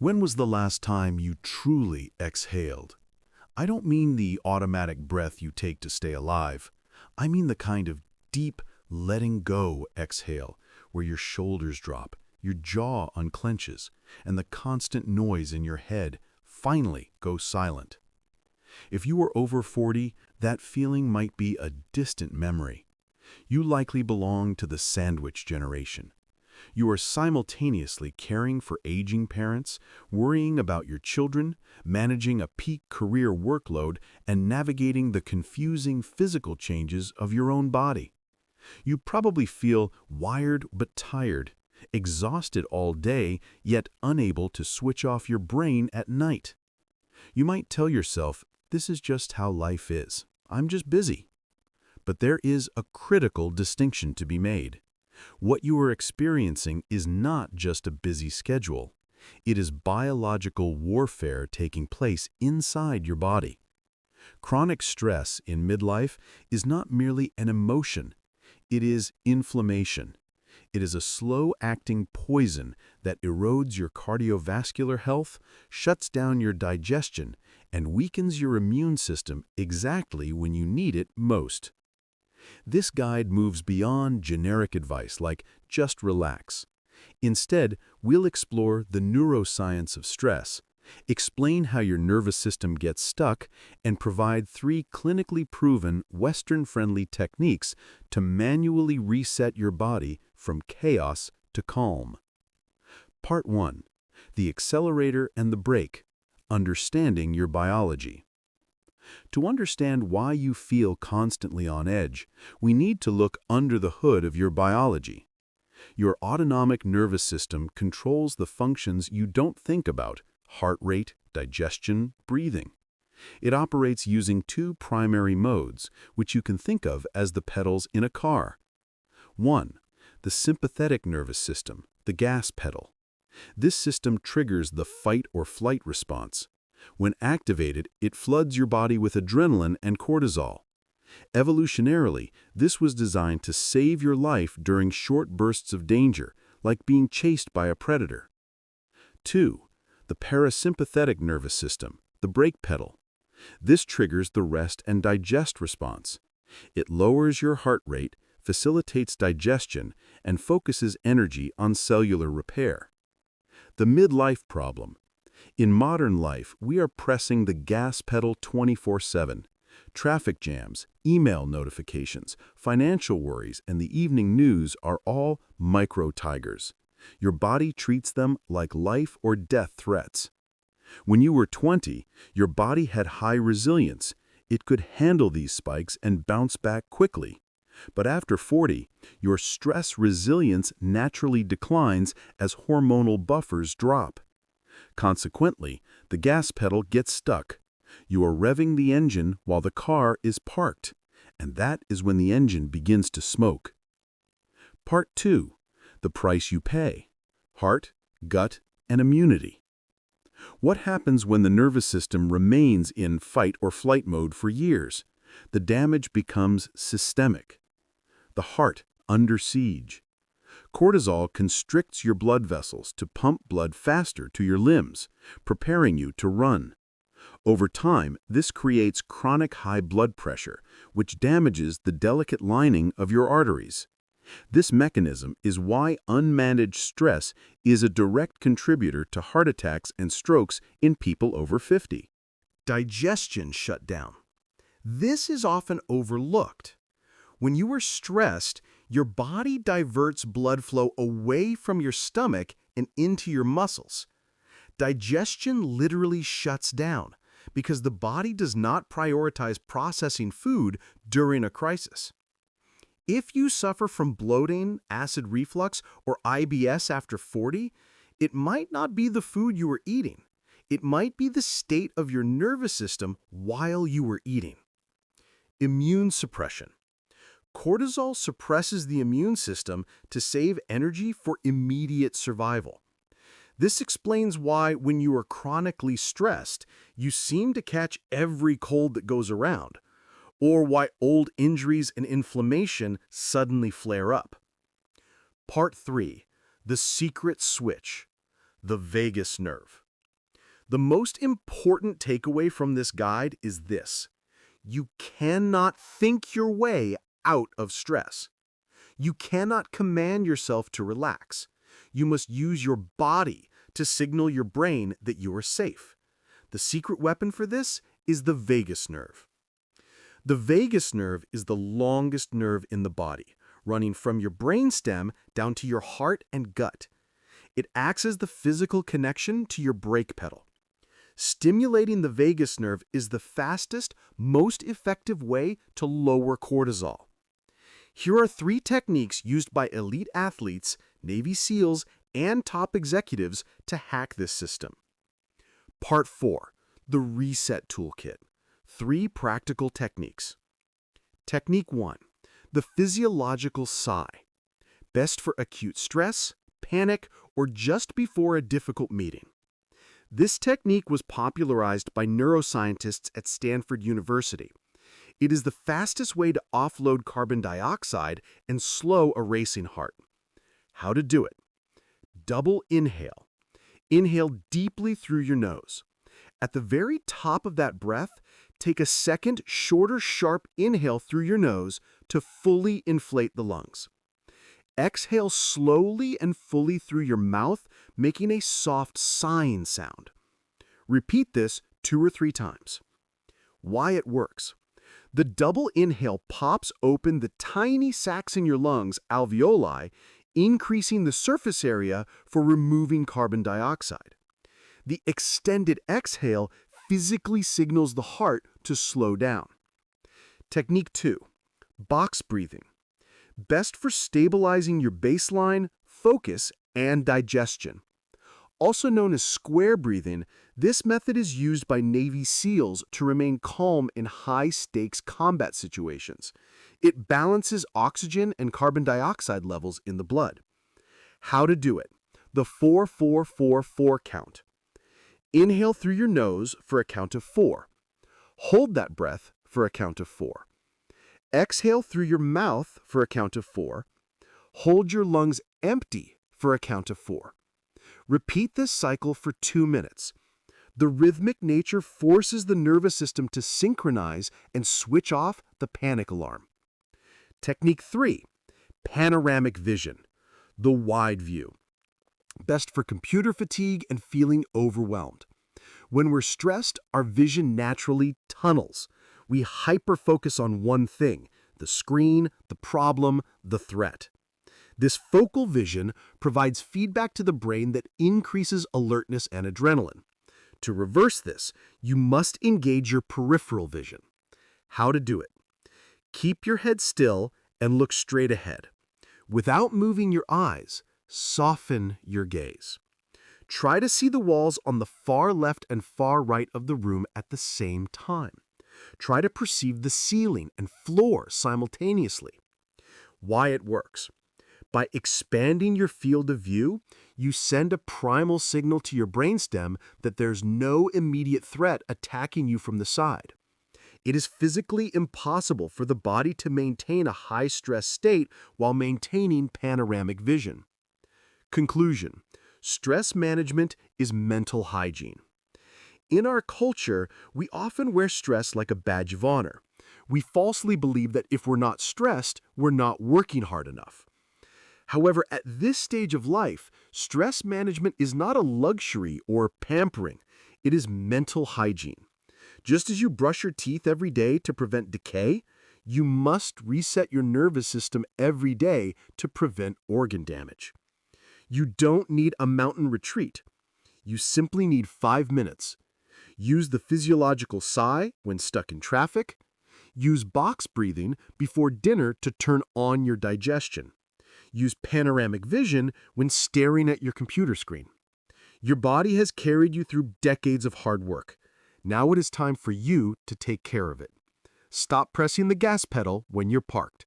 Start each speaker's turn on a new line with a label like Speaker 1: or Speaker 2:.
Speaker 1: When was the last time you truly exhaled? I don't mean the automatic breath you take to stay alive. I mean the kind of deep, letting go exhale, where your shoulders drop, your jaw unclenches, and the constant noise in your head finally goes silent. If you are over 40, that feeling might be a distant memory. You likely belong to the sandwich generation. You are simultaneously caring for aging parents, worrying about your children, managing a peak career workload, and navigating the confusing physical changes of your own body. You probably feel wired but tired, exhausted all day, yet unable to switch off your brain at night. You might tell yourself, this is just how life is. I'm just busy. But there is a critical distinction to be made. What you are experiencing is not just a busy schedule. It is biological warfare taking place inside your body. Chronic stress in midlife is not merely an emotion. It is inflammation. It is a slow-acting poison that erodes your cardiovascular health, shuts down your digestion, and weakens your immune system exactly when you need it most. This guide moves beyond generic advice like just relax. Instead, we'll explore the neuroscience of stress, explain how your nervous system gets stuck, and provide 3 clinically proven Western-friendly techniques to manually reset your body from chaos to calm. Part 1. The accelerator and the brake. Understanding your biology. To understand why you feel constantly on edge, we need to look under the hood of your biology. Your autonomic nervous system controls the functions you don't think about: heart rate, digestion, breathing. It operates using 2 primary modes, which you can think of as the pedals in a car. 1. The sympathetic nervous system, the gas pedal. This system triggers the fight or flight response. When activated, it floods your body with adrenaline and cortisol. Evolutionarily, this was designed to save your life during short bursts of danger, like being chased by a predator. 2. The parasympathetic nervous system, the brake pedal. This triggers the rest and digest response. It lowers your heart rate, facilitates digestion, and focuses energy on cellular repair. The midlife problem. In modern life, we are pressing the gas pedal 24/7. Traffic jams, email notifications, financial worries, and the evening news are all micro-tigers. Your body treats them like life or death threats. When you were 20, your body had high resilience. It could handle these spikes and bounce back quickly. But after 40, your stress resilience naturally declines as hormonal buffers drop. Consequently, the gas pedal gets stuck. You are revving the engine while the car is parked, and that is when the engine begins to smoke. Part 2. The price you pay: heart, gut, and immunity. What happens when the nervous system remains in fight or flight mode for years? The damage becomes systemic. The heart under siege. Cortisol constricts your blood vessels to pump blood faster to your limbs, preparing you to run. Over time, this creates chronic high blood pressure, which damages the delicate lining of your arteries. This mechanism is why unmanaged stress is a direct contributor to heart attacks and strokes in people over 50.
Speaker 2: Digestion shut down. This is often overlooked. When you are stressed, your body diverts blood flow away from your stomach and into your muscles. Digestion literally shuts down because the body does not prioritize processing food during a crisis. If you suffer from bloating, acid reflux, or IBS after 40, it might not be the food you were eating. It might be the state of your nervous system while you were eating. Immune suppression. Cortisol suppresses the immune system to save energy for immediate survival. This explains why, when you are chronically stressed, you seem to catch every cold that goes around, or why old injuries and inflammation suddenly flare up. Part 3. The secret switch. The vagus nerve. The most important takeaway from this guide is this: you cannot think your way out of stress. You cannot command yourself to relax. You must use your body to signal your brain that you are safe. The secret weapon for this is the vagus nerve. The vagus nerve is the longest nerve in the body, running from your brainstem down to your heart and gut. It acts as the physical connection to your brake pedal. Stimulating the vagus nerve is the fastest, most effective way to lower cortisol. Here are 3 techniques used by elite athletes, Navy SEALs, and top executives to hack this system. Part 4. The Reset Toolkit. 3 practical techniques. Technique 1. The physiological sigh. Best for acute stress, panic, or just before a difficult meeting. This technique was popularized by neuroscientists at Stanford University. It is the fastest way to offload carbon dioxide and slow a racing heart. How to do it? Double inhale. Inhale deeply through your nose. At the very top of that breath, take a second, shorter, sharp inhale through your nose to fully inflate the lungs. Exhale slowly and fully through your mouth, making a soft sighing sound. Repeat this 2 or 3 times. Why it works. The double inhale pops open the tiny sacs in your lungs, alveoli, increasing the surface area for removing carbon dioxide. The extended exhale physically signals the heart to slow down. Technique 2. Box breathing. Best for stabilizing your baseline, focus, and digestion. Also known as square breathing, this method is used by Navy SEALs to remain calm in high-stakes combat situations. It balances oxygen and carbon dioxide levels in the blood. How to do it? The 4-4-4-4 count. Inhale through your nose for a count of 4. Hold that breath for a count of 4. Exhale through your mouth for a count of 4. Hold your lungs empty for a count of 4. Repeat this cycle for 2 minutes. The rhythmic nature forces the nervous system to synchronize and switch off the panic alarm. Technique 3. Panoramic vision. The wide view. Best for computer fatigue and feeling overwhelmed. When we're stressed, our vision naturally tunnels. We hyper-focus on one thing: the screen, the problem, the threat. This focal vision provides feedback to the brain that increases alertness and adrenaline. To reverse this, you must engage your peripheral vision. How to do it? Keep your head still and look straight ahead. Without moving your eyes, soften your gaze. Try to see the walls on the far left and far right of the room at the same time. Try to perceive the ceiling and floor simultaneously. Why it works. By expanding your field of view, you send a primal signal to your brainstem that there's no immediate threat attacking you from the side. It is physically impossible for the body to maintain a high-stress state while maintaining panoramic vision. Conclusion: stress management is mental hygiene. In our culture, we often wear stress like a badge of honor. We falsely believe that if we're not stressed, we're not working hard enough. However, at this stage of life, stress management is not a luxury or pampering. It is mental hygiene. Just as you brush your teeth every day to prevent decay, you must reset your nervous system every day to prevent organ damage. You don't need a mountain retreat. You simply need 5 minutes. Use the physiological sigh when stuck in traffic. Use box breathing before dinner to turn on your digestion. Use panoramic vision when staring at your computer screen. Your body has carried you through decades of hard work. Now it is time for you to take care of it. Stop pressing the gas pedal when you're parked.